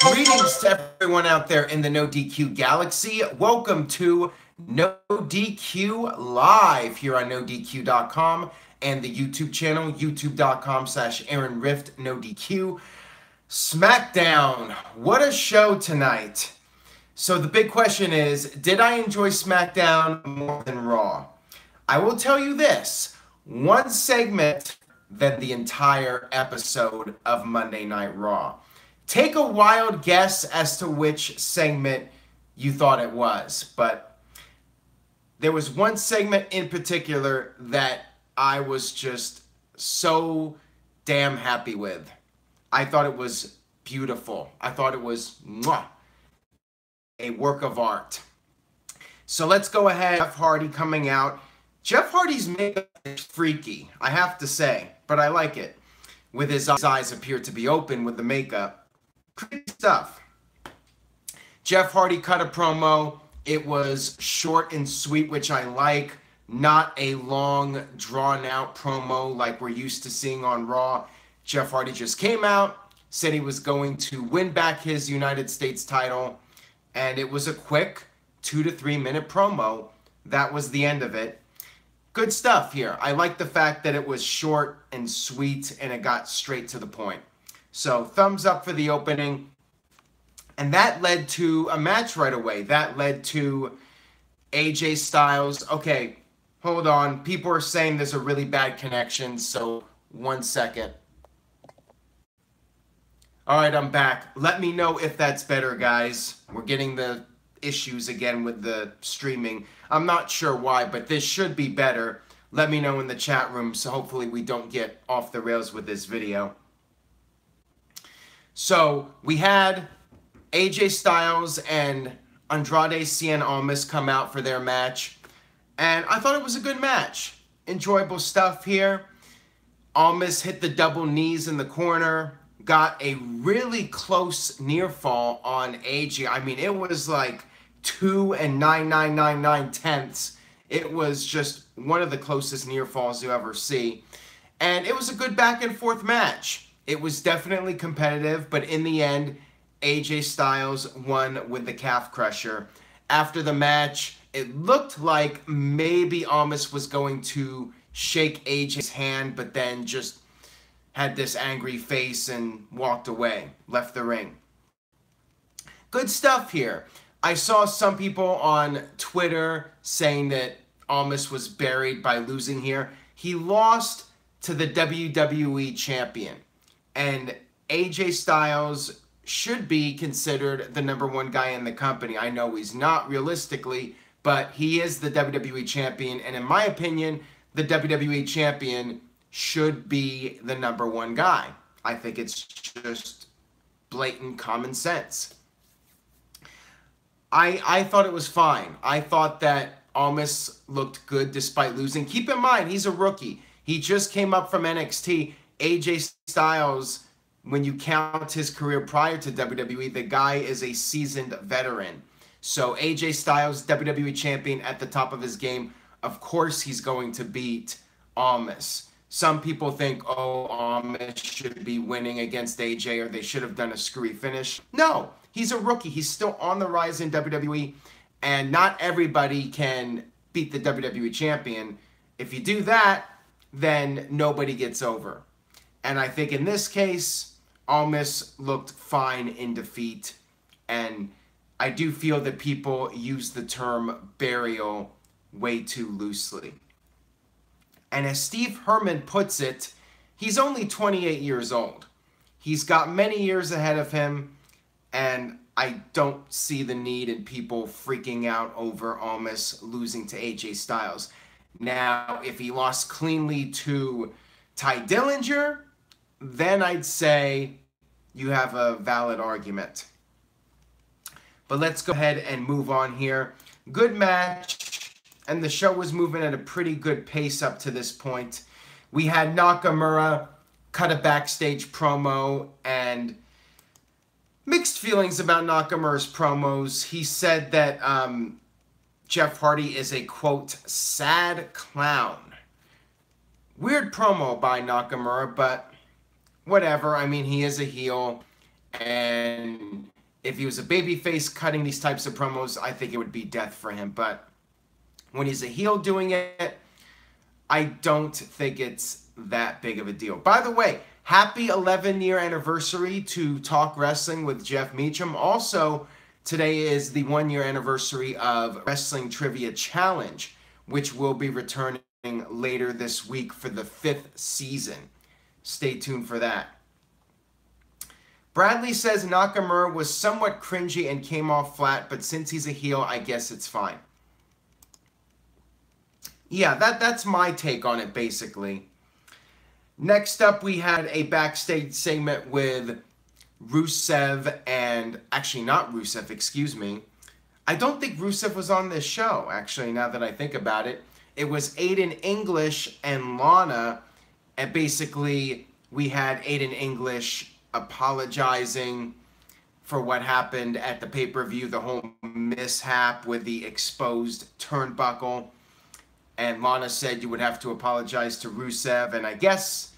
Greetings to everyone out there in the NoDQ galaxy. Welcome to NoDQ Live here on NoDQ.com and the YouTube channel, youtube.com/AaronRift NoDQ. Smackdown. What a show tonight. So the big question is, did I enjoy Smackdown more than Raw? I will tell you this, one segment than the entire episode of Monday Night Raw. Take a wild guess as to which segment you thought it was, but there was one segment in particular that I was just so damn happy with. I thought it was beautiful. I thought it was a work of art. So let's go ahead. Jeff Hardy coming out. Jeff Hardy's makeup is freaky, I have to say, but I like it. With his eyes appear to be open with the makeup. Great stuff. Jeff Hardy cut a promo. It was short and sweet, which I like. Not a long, drawn-out promo like we're used to seeing on Raw. Jeff Hardy just came out, said he was going to win back his United States title, and it was a quick 2 to 3 minute promo. That was the end of it. Good stuff here. I like the fact that it was short and sweet, and it got straight to the point. So thumbs up for the opening. And that led to a match right away. That led to AJ Styles. Okay, hold on. People are saying there's a really bad connection, so 1 second. All right, I'm back. Let me know if that's better, guys. We're getting the issues again with the streaming. I'm not sure why, but this should be better. Let me know in the chat room, so hopefully we don't get off the rails with this video. So we had AJ Styles and Andrade Cien Almas come out for their match. And I thought it was a good match. Enjoyable stuff here. Almas hit the double knees in the corner. Got a really close near fall on AJ. I mean, it was like 2 9/999. It was just one of the closest near falls you ever see. And it was a good back and forth match. It was definitely competitive, but in the end, AJ Styles won with the calf crusher. After the match, it looked like maybe Almas was going to shake AJ's hand, but then just had this angry face and walked away, left the ring. Good stuff here. I saw some people on Twitter saying that Almas was buried by losing here. He lost to the WWE champion. And AJ Styles should be considered the #1 guy in the company. I know he's not realistically, but he is the WWE champion. And in my opinion, the WWE champion should be the #1 guy. I think it's just blatant common sense. I thought it was fine. I thought that Almas looked good despite losing. Keep in mind, he's a rookie. He just came up from NXT. AJ Styles, when you count his career prior to WWE, the guy is a seasoned veteran. So AJ Styles, WWE champion at the top of his game, of course he's going to beat Almas. Some people think, oh, Almas should be winning against AJ, or they should have done a screwy finish. No, he's a rookie. He's still on the rise in WWE, and not everybody can beat the WWE champion. If you do that, then nobody gets over. And I think in this case, Almas looked fine in defeat. And I do feel that people use the term burial way too loosely. And as Steve Herman puts it, he's only 28 years old. He's got many years ahead of him, and I don't see the need in people freaking out over Almas losing to AJ Styles. Now, if he lost cleanly to Ty Dillinger, then I'd say you have a valid argument. But let's go ahead and move on here. Good match, and the show was moving at a pretty good pace up to this point. We had Nakamura cut a backstage promo, and mixed feelings about Nakamura's promos. He said that Jeff Hardy is a, quote, sad clown. Weird promo by Nakamura, but whatever. I mean, he is a heel. And if he was a babyface cutting these types of promos, I think it would be death for him. But when he's a heel doing it, I don't think it's that big of a deal. By the way, happy 11-year anniversary to Talk Wrestling with Jeff Meacham. Also, today is the 1-year anniversary of Wrestling Trivia Challenge, which will be returning later this week for the 5th season. Stay tuned for that. Bradley says Nakamura was somewhat cringy and came off flat, but since he's a heel, I guess it's fine. Yeah, that's my take on it, basically. Next up, we had a backstage segment with Rusev and... Actually, not Rusev, excuse me. I don't think Rusev was on this show, actually, now that I think about it. It was Aiden English and Lana, and basically, we had Aiden English apologizing for what happened at the pay-per-view, the whole mishap with the exposed turnbuckle. And Lana said you would have to apologize to Rusev. And I guess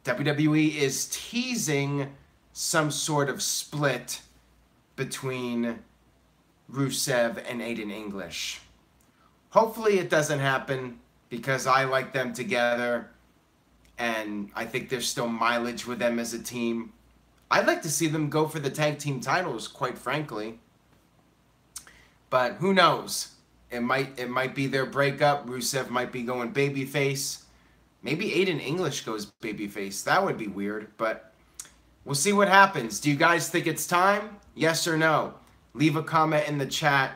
WWE is teasing some sort of split between Rusev and Aiden English. Hopefully it doesn't happen because I like them together. And I think there's still mileage with them as a team. I'd like to see them go for the tag team titles, quite frankly. But who knows? It might be their breakup. Rusev might be going babyface. Maybe Aiden English goes babyface. That would be weird, but we'll see what happens. Do you guys think it's time? Yes or no? Leave a comment in the chat.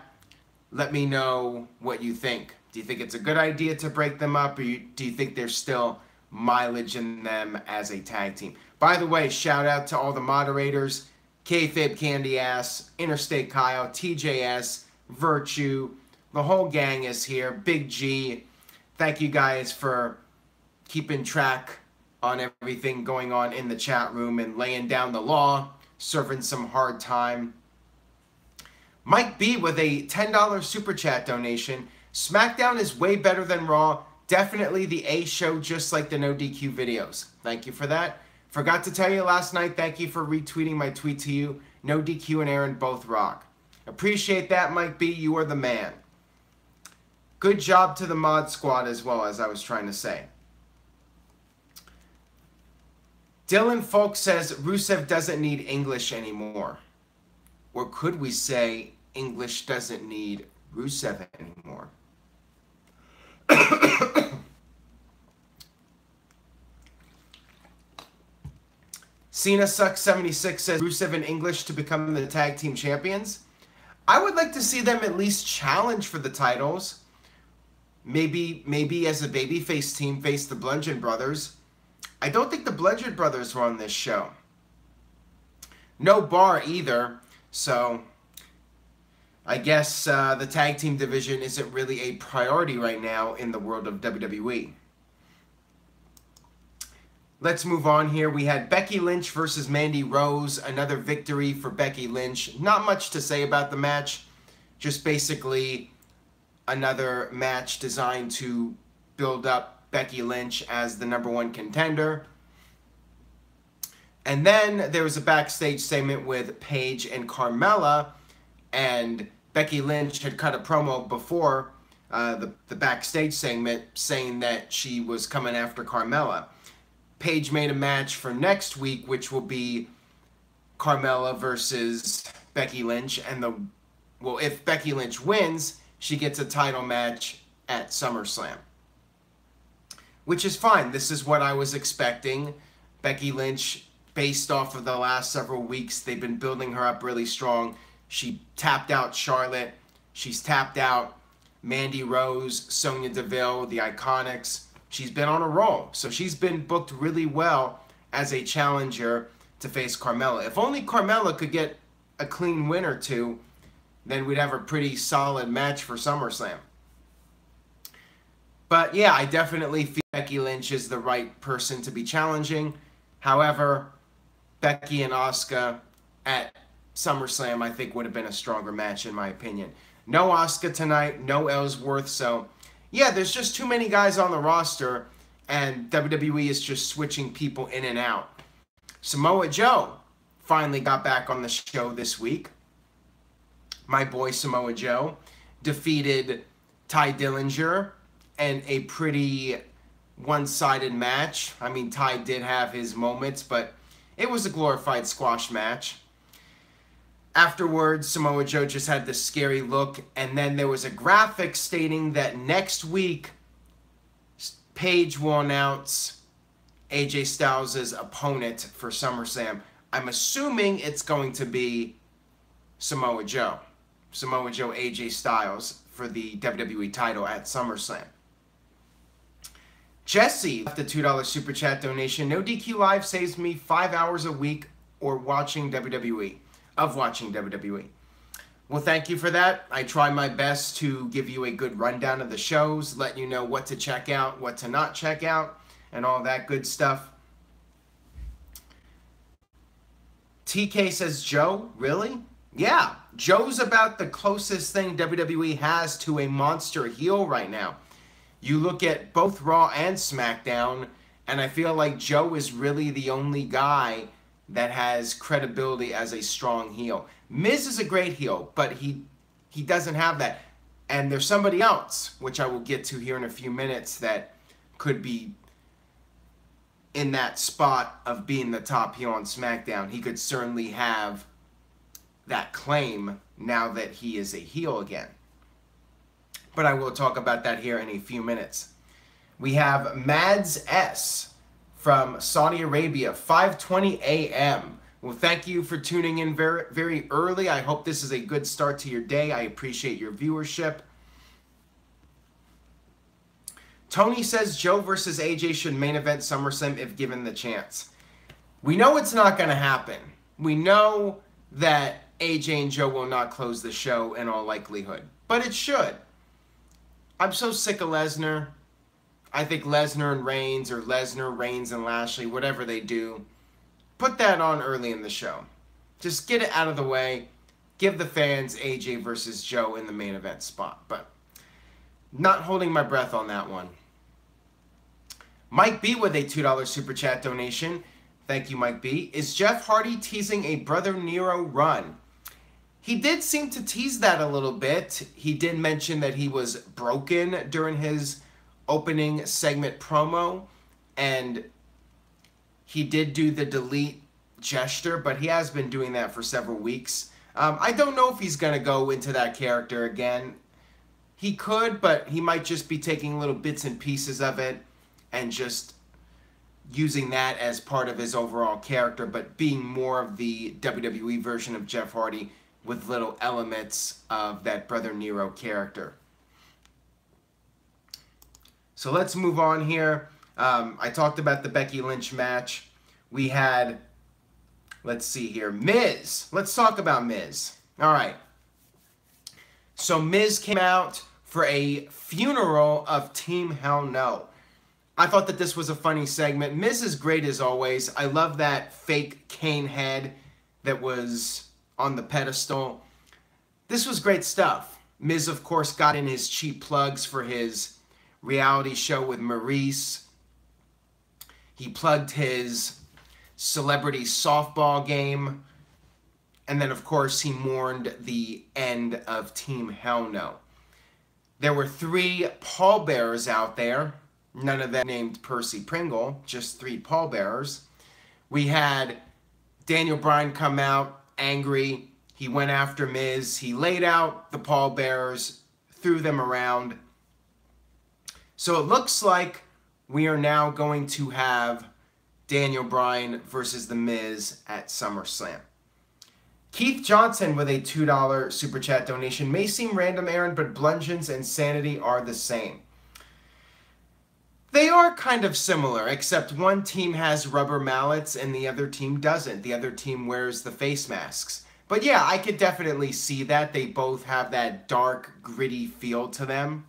Let me know what you think. Do you think it's a good idea to break them up, or do you think there's still mileage in them as a tag team? By the way, shout out to all the moderators. Kayfabe Candy Ass, Interstate Kyle, TJS, Virtue. The whole gang is here. Big G. Thank you guys for keeping track on everything going on in the chat room and laying down the law, serving some hard time. Mike B with a $10 super chat donation. SmackDown is way better than Raw. Definitely the A show, just like the NoDQ videos. Thank you for that. Forgot to tell you last night, thank you for retweeting my tweet to you. NoDQ and Aaron both rock. Appreciate that, Mike B. You are the man. Good job to the mod squad as well, as I was trying to say. Dylan Folk says Rusev doesn't need English anymore. Or could we say English doesn't need Rusev anymore? Cena Sucks 76 says Rusev and English to become the tag team champions. I would like to see them at least challenge for the titles. Maybe as a babyface team face the Bludgeon Brothers. I don't think the Bludgeon Brothers were on this show. No Bar either, so I guess the tag team division isn't really a priority right now in the world of WWE. Let's move on here. We had Becky Lynch versus Mandy Rose. Another victory for Becky Lynch. Not much to say about the match. Just basically another match designed to build up Becky Lynch as the #1 contender. And then there was a backstage segment with Paige and Carmella. And Becky Lynch had cut a promo before the backstage segment saying that she was coming after Carmella. Paige made a match for next week, which will be Carmella versus Becky Lynch. And if Becky Lynch wins, she gets a title match at SummerSlam. Which is fine. This is what I was expecting. Becky Lynch, based off of the last several weeks, they've been building her up really strong. She tapped out Charlotte. She's tapped out Mandy Rose, Sonya Deville, the Iconics. She's been on a roll. So she's been booked really well as a challenger to face Carmella. If only Carmella could get a clean win or two, then we'd have a pretty solid match for SummerSlam. But yeah, I definitely feel Becky Lynch is the right person to be challenging. However, Becky and Asuka at SummerSlam, I think, would have been a stronger match in my opinion. No Asuka tonight, no Ellsworth, so yeah, there's just too many guys on the roster, and WWE is just switching people in and out. Samoa Joe finally got back on the show this week. My boy Samoa Joe defeated Ty Dillinger in a pretty one-sided match. I mean, Ty did have his moments, but it was a glorified squash match. Afterwards, Samoa Joe just had this scary look, and then there was a graphic stating that next week, Paige will announce AJ Styles' opponent for SummerSlam. I'm assuming it's going to be Samoa Joe. Samoa Joe, AJ Styles for the WWE title at SummerSlam. Jesse left a $2 Super Chat donation. NoDQ Live saves me 5 hours a week or watching WWE. Well, thank you for that. I try my best to give you a good rundown of the shows, let you know what to check out, what to not check out, and all that good stuff. TK says, Joe, really? Yeah, Joe's about the closest thing WWE has to a monster heel right now. You look at both Raw and SmackDown, and I feel like Joe is really the only guy that has credibility as a strong heel. Miz is a great heel, but he doesn't have that. And there's somebody else, which I will get to here in a few minutes, that could be in that spot of being the top heel on SmackDown. He could certainly have that claim now that he is a heel again. But I will talk about that here in a few minutes. We have Mads S. from Saudi Arabia, 5:20 a.m. Well, thank you for tuning in very, very early. I hope this is a good start to your day. I appreciate your viewership. Tony says Joe versus AJ should main event SummerSlam if given the chance. We know it's not going to happen. We know that AJ and Joe will not close the show in all likelihood. But it should. I'm so sick of Lesnar. I think Lesnar and Reigns, or Lesnar, Reigns and Lashley, whatever they do, put that on early in the show. Just get it out of the way. Give the fans AJ versus Joe in the main event spot. But not holding my breath on that one. Mike B with a $2 Super Chat donation. Thank you, Mike B. Is Jeff Hardy teasing a Brother Nero run? He did seem to tease that a little bit. He did mention that he was broken during his opening segment promo, and he did do the delete gesture, but he has been doing that for several weeks. I don't know if he's going to go into that character again. He could, but he might just be taking little bits and pieces of it and just using that as part of his overall character, but being more of the WWE version of Jeff Hardy with little elements of that Brother Nero character. So let's move on here. I talked about the Becky Lynch match. We had, let's see here, Miz. Let's talk about Miz. All right. So Miz came out for a funeral of Team Hell No. I thought that this was a funny segment. Miz is great as always. I love that fake cane head that was on the pedestal. This was great stuff. Miz, of course, got in his cheap plugs for his reality show with Maurice. He plugged his celebrity softball game. And then, of course, he mourned the end of Team Hell No. There were 3 pallbearers out there. None of them named Percy Pringle, just 3 pallbearers. We had Daniel Bryan come out angry. He went after Miz. He laid out the pallbearers, threw them around. So it looks like we are now going to have Daniel Bryan versus The Miz at SummerSlam. Keith Johnson with a $2 Super Chat donation. May seem random, Aaron, but bludgeons and sanity are the same. They are kind of similar, except one team has rubber mallets and the other team doesn't. The other team wears the face masks. But yeah, I could definitely see that. They both have that dark, gritty feel to them.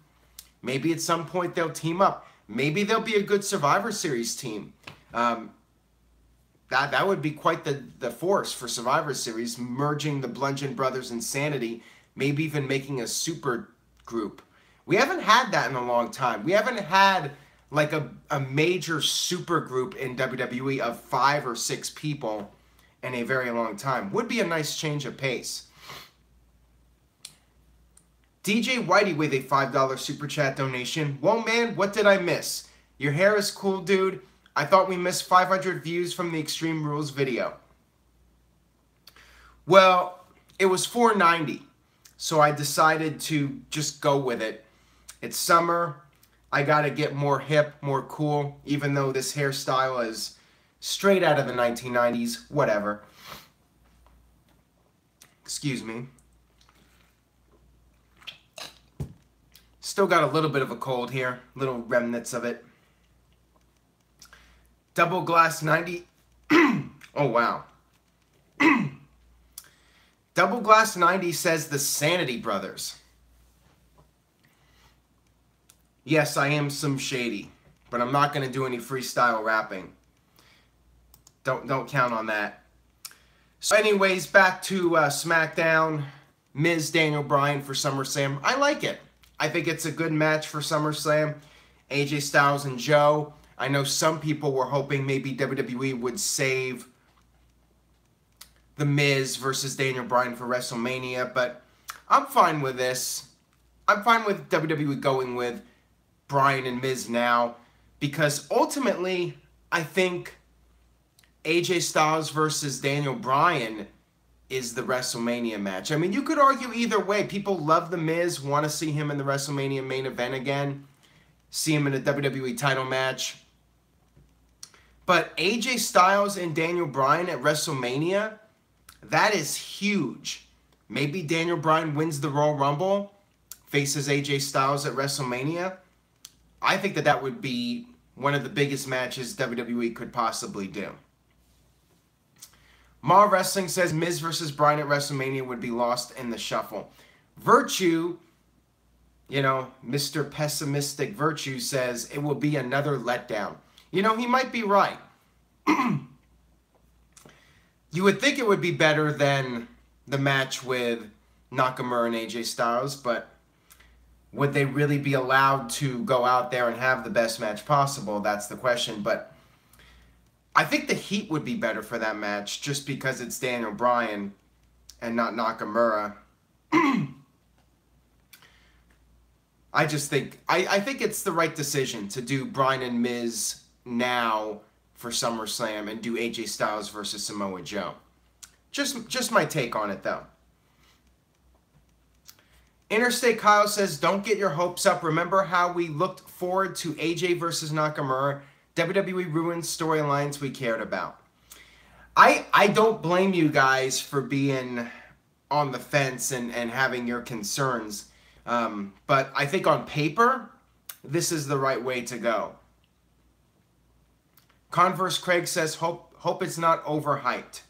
Maybe at some point they'll team up. Maybe they'll be a good Survivor Series team. That would be quite the force for Survivor Series, merging the Bludgeon Brothers and Sanity, maybe even making a super group. We haven't had that in a long time. We haven't had like a major super group in WWE of 5 or 6 people in a very long time. Would be a nice change of pace. DJ Whitey with a $5 super chat donation. Well, man, what did I miss? Your hair is cool, dude. I thought we missed 500 views from the Extreme Rules video. Well, it was 490, so I decided to just go with it. It's summer. I gotta get more hip, more cool, even though this hairstyle is straight out of the 1990s. Whatever. Excuse me. Still got a little bit of a cold here, little remnants of it. Double Glass 90. Oh, wow. Double Glass 90 says the Sanity Brothers. Yes, I am some shady, but I'm not going to do any freestyle rapping. Don't count on that. So anyways, back to SmackDown. Miz, Daniel Bryan for SummerSlam. I like it. I think it's a good match for SummerSlam. AJ Styles and Joe. I know some people were hoping maybe WWE would save The Miz versus Daniel Bryan for WrestleMania, but I'm fine with this. I'm fine with WWE going with Bryan and Miz now, because ultimately, I think AJ Styles versus Daniel Bryan is the WrestleMania match. I mean, you could argue either way. People love The Miz, want to see him in the WrestleMania main event again, see him in a WWE title match. But AJ Styles and Daniel Bryan at WrestleMania, that is huge. Maybe Daniel Bryan wins the Royal Rumble, faces AJ Styles at WrestleMania. I think that would be one of the biggest matches WWE could possibly do. Ma Wrestling says Miz versus Bryan at WrestleMania would be lost in the shuffle. Virtue, you know, Mr. Pessimistic Virtue says it will be another letdown. You know, he might be right. You would think it would be better than the match with Nakamura and AJ Styles, but would they really be allowed to go out there and have the best match possible? That's the question. But I think the heat would be better for that match just because it's Daniel Bryan and not Nakamura. I just think I think it's the right decision to do Bryan and Miz now for SummerSlam and do AJ Styles versus Samoa Joe. Just my take on it, though. Interstate Kyle says, don't get your hopes up. Remember how we looked forward to AJ versus Nakamura? WWE ruined storylines we cared about. I don't blame you guys for being on the fence and having your concerns. But I think on paper, this is the right way to go. Converse Craig says, hope it's not overhyped.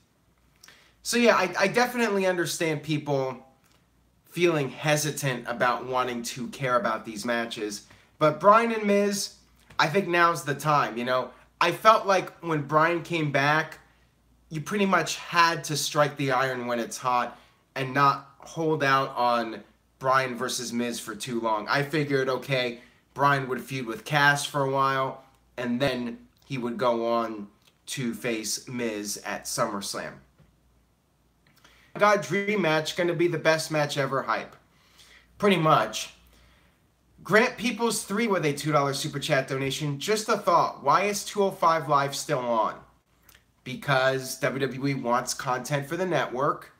So yeah, I definitely understand people feeling hesitant about wanting to care about these matches. But Bryan and Miz, I think now's the time, you know. I felt like when Bryan came back, you pretty much had to strike the iron when it's hot and not hold out on Bryan versus Miz for too long. I figured, okay, Bryan would feud with Cass for a while, and then he would go on to face Miz at SummerSlam. God, dream match, going to be the best match ever hype. Pretty much. Grant Peoples 3 with a $2 super chat donation. Just a thought. Why is 205 Live still on? Because WWE wants content for the network,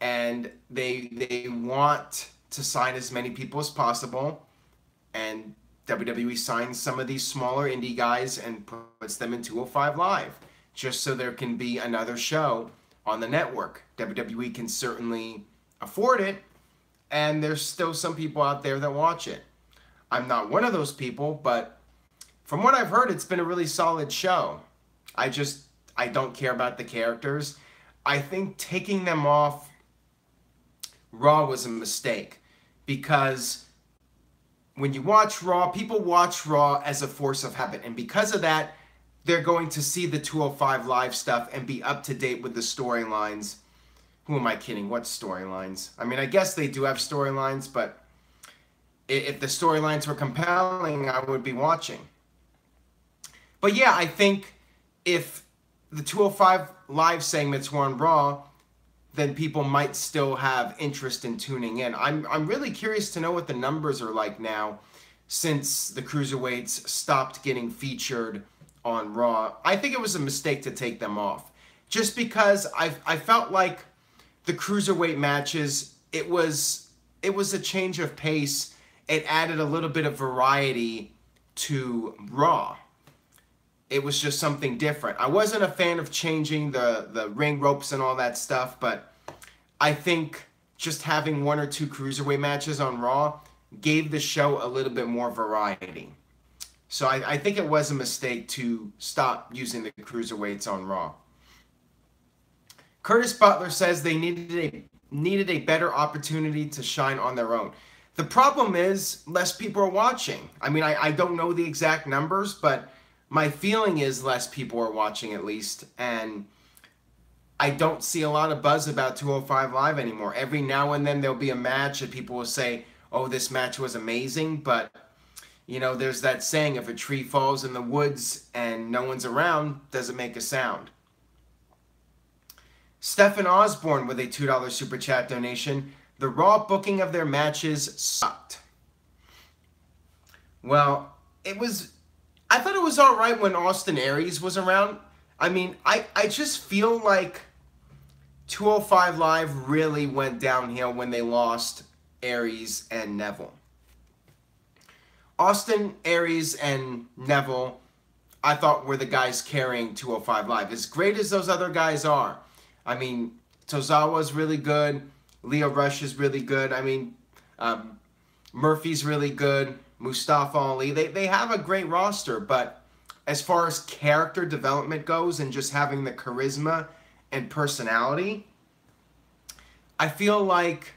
and they want to sign as many people as possible, and WWE signs some of these smaller indie guys and puts them in 205 Live, just so there can be another show on the network. WWE can certainly afford it, and there's still some people out there that watch it. I'm not one of those people, but from what I've heard, it's been a really solid show. I don't care about the characters. I think taking them off Raw was a mistake, because when you watch Raw, people watch Raw as a force of habit, and because of that, they're going to see the 205 Live stuff and be up to date with the storylines. Who am I kidding? What storylines? I mean, I guess they do have storylines, but if the storylines were compelling, I would be watching. But yeah, I think if the 205 Live segments were on Raw, then people might still have interest in tuning in. I'm really curious to know what the numbers are like now, since the Cruiserweights stopped getting featured on Raw. I think it was a mistake to take them off, just because I felt like the Cruiserweight matches, it was a change of pace. It added a little bit of variety to Raw. It was just something different. I wasn't a fan of changing the ring ropes and all that stuff, but I think just having 1 or 2 Cruiserweight matches on Raw gave the show a little bit more variety. So I think it was a mistake to stop using the Cruiserweights on Raw. Curtis Butler says they needed a better opportunity to shine on their own. The problem is less people are watching. I mean, I don't know the exact numbers, but my feeling is less people are watching, at least, and I don't see a lot of buzz about 205 Live anymore. Every now and then there'll be a match and people will say, oh, this match was amazing, but, you know, there's that saying, if a tree falls in the woods and no one's around, does it make a sound? Stephen Osborne with a $2 Super Chat donation. The Raw booking of their matches sucked. Well, I thought it was all right when Austin Aries was around. I mean, I just feel like 205 Live really went downhill when they lost Aries and Neville. Austin Aries and Neville, I thought, were the guys carrying 205 Live. As great as those other guys are. I mean, Tozawa's really good. Leo Rush is really good. I mean, Murphy's really good. Mustafa Ali. They have a great roster, but as far as character development goes and just having the charisma and personality, I feel like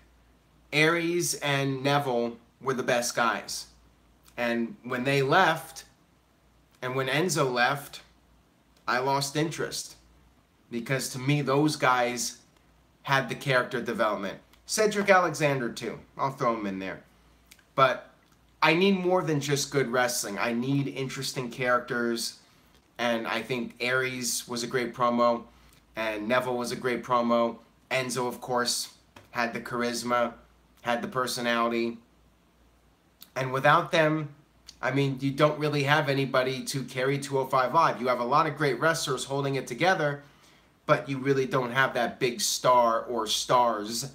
Aries and Neville were the best guys. And when they left, and when Enzo left, I lost interest. Because to me, those guys had the character development. Cedric Alexander too. I'll throw him in there. But I need more than just good wrestling. I need interesting characters. And I think Aries was a great promo. And Neville was a great promo. Enzo, of course, had the charisma, had the personality. And without them, I mean, you don't really have anybody to carry 205 Live. You have a lot of great wrestlers holding it together, but you really don't have that big star or stars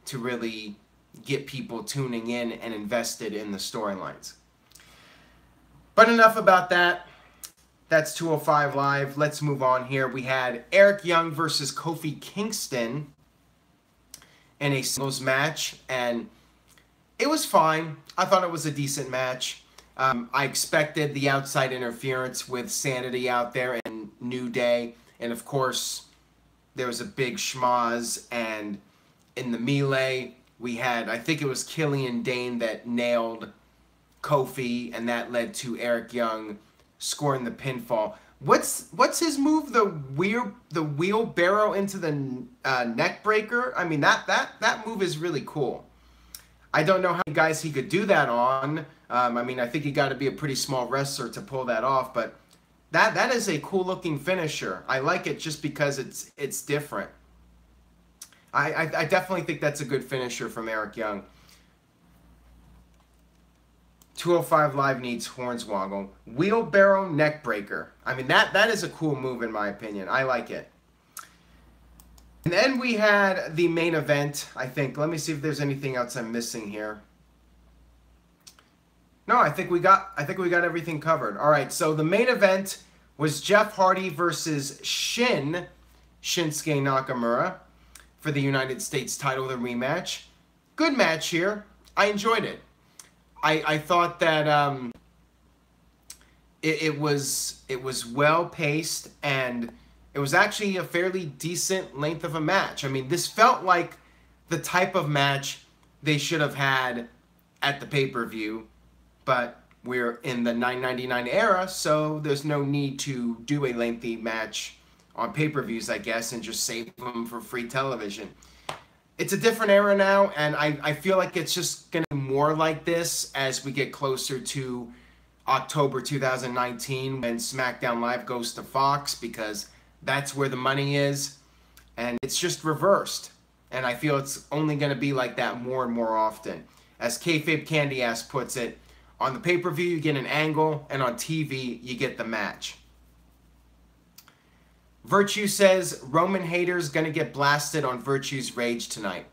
to really get people tuning in and invested in the storylines. But enough about that. That's 205 Live. Let's move on here. We had Eric Young versus Kofi Kingston in a singles match, and it was fine. I thought it was a decent match. I expected the outside interference with Sanity out there and New Day, and of course, there was a big schmoz, and in the melee, we had, I think it was Killian Dane that nailed Kofi, and that led to Eric Young scoring the pinfall. What's his move? The wheelbarrow into the neck breaker? I mean, that move is really cool. I don't know how many guys he could do that on. I mean, I think you got to be a pretty small wrestler to pull that off, but that is a cool looking finisher. I like it just because it's different. I definitely think that's a good finisher from Eric Young. 205 Live needs Hornswoggle. Wheelbarrow neckbreaker. I mean, that is a cool move in my opinion. I like it. And then we had the main event, I think. Let me see if there's anything else I'm missing here. No, I think we got everything covered. All right, so the main event was Jeff Hardy versus Shinsuke Nakamura for the United States title, the rematch. Good match here. I enjoyed it. I thought that it was well paced, and it was actually a fairly decent length of a match. I mean, this felt like the type of match they should have had at the pay-per-view, but we're in the $9.99 era, so there's no need to do a lengthy match on pay-per-views, I guess, and just save them for free television. It's a different era now, and I feel like it's just going to be more like this as we get closer to October 2019 when SmackDown Live goes to Fox, because That's where the money is. And it's just reversed. And I feel it's only going to be like that more and more often. As Kayfabe Candy Ass puts it, on the pay-per-view you get an angle, and on TV you get the match. Virtue says Roman haters going to get blasted on Virtue's Rage tonight.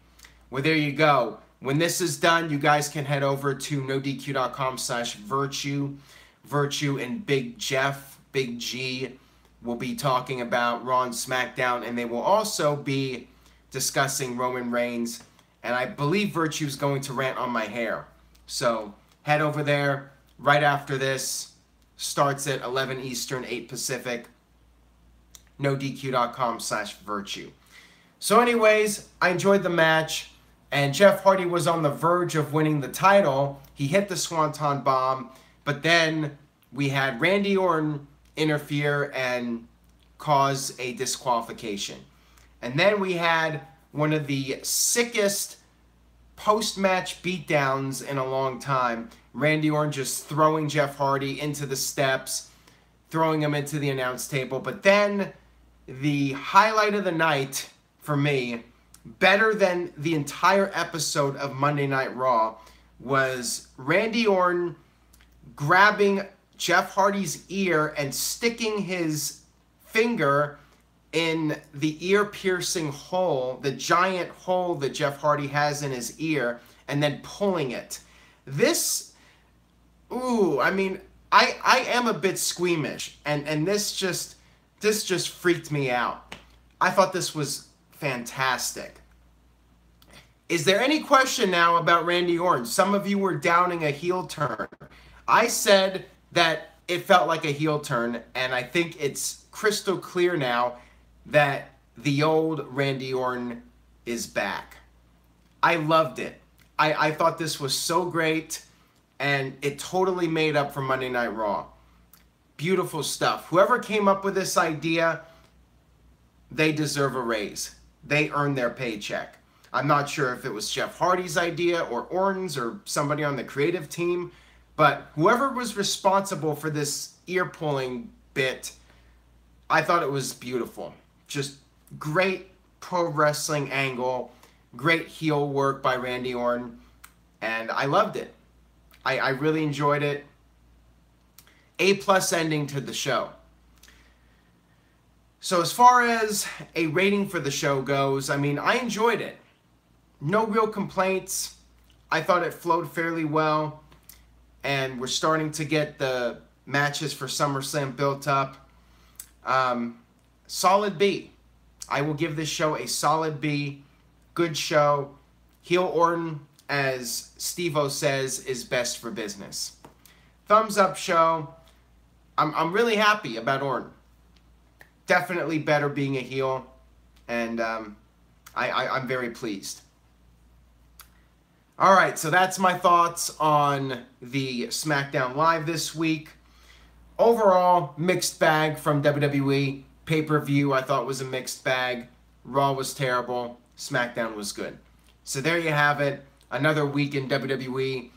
Well, there you go. When this is done, you guys can head over to nodq.com/virtue. Virtue and Big Jeff, Big G, will be talking about Raw and SmackDown, and they will also be discussing Roman Reigns. And I believe Virtue's going to rant on my hair. So head over there right after this. Starts at 11 Eastern, 8 Pacific. NoDQ.com/virtue. So anyways, I enjoyed the match. And Jeff Hardy was on the verge of winning the title. He hit the Swanton Bomb. But then we had Randy Orton interfere and cause a disqualification. And then we had one of the sickest post-match beatdowns in a long time. Randy Orton just throwing Jeff Hardy into the steps, throwing him into the announce table. But then the highlight of the night for me, better than the entire episode of Monday Night Raw, was Randy Orton grabbing Jeff Hardy's ear and sticking his finger in the ear-piercing hole, the giant hole that Jeff Hardy has in his ear, and then pulling it. This, I mean, I am a bit squeamish, and this just freaked me out. I thought this was fantastic. Is there any question now about Randy Orton? Some of you were downing a heel turn. I said that it felt like a heel turn, and I think it's crystal clear now that the old Randy Orton is back. I loved it. I thought this was so great, and it totally made up for Monday Night Raw. Beautiful stuff. Whoever came up with this idea, they deserve a raise. They earned their paycheck. I'm not sure if it was Jeff Hardy's idea or Orton's or somebody on the creative team, but whoever was responsible for this ear-pulling bit, I thought it was beautiful. Just great pro wrestling angle, great heel work by Randy Orton, and I loved it. I really enjoyed it. A+ ending to the show. So as far as a rating for the show goes, I mean, I enjoyed it. No real complaints. I thought it flowed fairly well. And we're starting to get the matches for SummerSlam built up. Solid B. I will give this show a solid B. Good show. Heel Orton, as Steve-O says, is best for business. Thumbs up show. I'm really happy about Orton. Definitely better being a heel. And I'm very pleased. Alright, so that's my thoughts on the SmackDown Live this week. Overall, mixed bag from WWE. Pay-per-view, I thought was a mixed bag. Raw was terrible. SmackDown was good. So there you have it. Another week in WWE.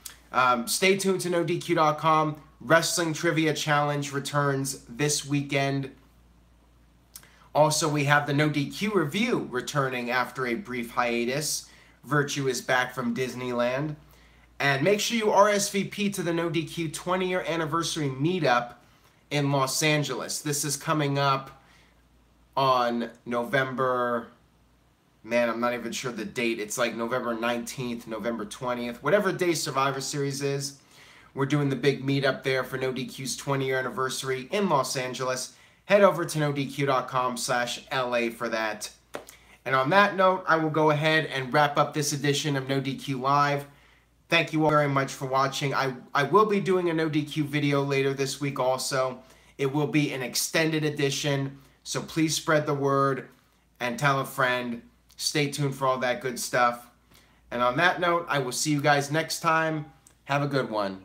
Stay tuned to NoDQ.com. Wrestling Trivia Challenge returns this weekend. Also, we have the NoDQ review returning after a brief hiatus. Virtue is back from Disneyland. And make sure you RSVP to the NoDQ 20-year anniversary meetup in Los Angeles. This is coming up on November, man, I'm not even sure the date. It's like November 19th, November 20th, whatever day Survivor Series is. We're doing the big meetup there for NoDQ's 20-year anniversary in Los Angeles. Head over to nodq.com/LA for that. And on that note, I will go ahead and wrap up this edition of NoDQ Live. Thank you all very much for watching. I will be doing a NoDQ video later this week also. It will be an extended edition, so please spread the word and tell a friend. Stay tuned for all that good stuff. And on that note, I will see you guys next time. Have a good one.